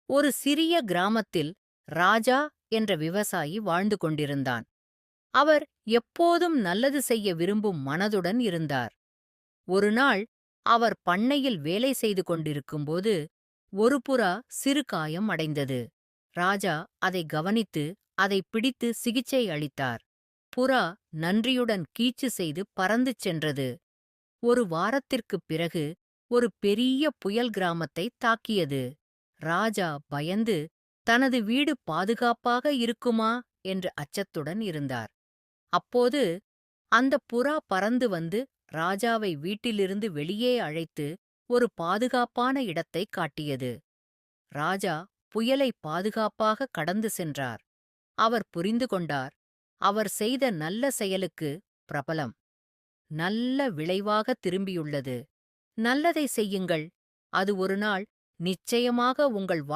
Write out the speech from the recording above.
ஒரு சிறிய கிராமத்தில் ராஜா என்ற விவசாயி வாழ்ந்து கொண்டிருந்தான். அவர் எப்போதும் நல்லது செய்ய விரும்பும் மனதுடன் இருந்தார். ஒருநாள் அவர் பண்ணையில் வேலை செய்து கொண்டிருக்கும்போது ஒரு புறா சிறு காயம் அடைந்தது. ராஜா அதை கவனித்து அதை பிடித்து சிகிச்சை அளித்தார். புறா நன்றியுடன் கீச்சு செய்து பறந்து சென்றது. ஒரு வாரத்திற்குப் பிறகு ஒரு பெரிய புயல் கிராமத்தை தாக்கியது. ராஜா பயந்து தனது வீடு பாதுகாப்பாக இருக்குமா என்று அச்சத்துடன் இருந்தார். அப்போது அந்த புறா பறந்து வந்து ராஜாவை வீட்டிலிருந்து வெளியே அழைத்து ஒரு பாதுகாப்பான இடத்தை காட்டியது. ராஜா புயலை பாதுகாப்பாக கடந்து சென்றார். அவர் புரிந்து கொண்டார், அவர் செய்த நல்ல செயலுக்கு பிரபலம் நல்ல விளைவாக திரும்பியுள்ளது. நல்லதை செய்யுங்கள், அது ஒரு நாள் நிச்சயமாக உங்கள் வாழ்க்கை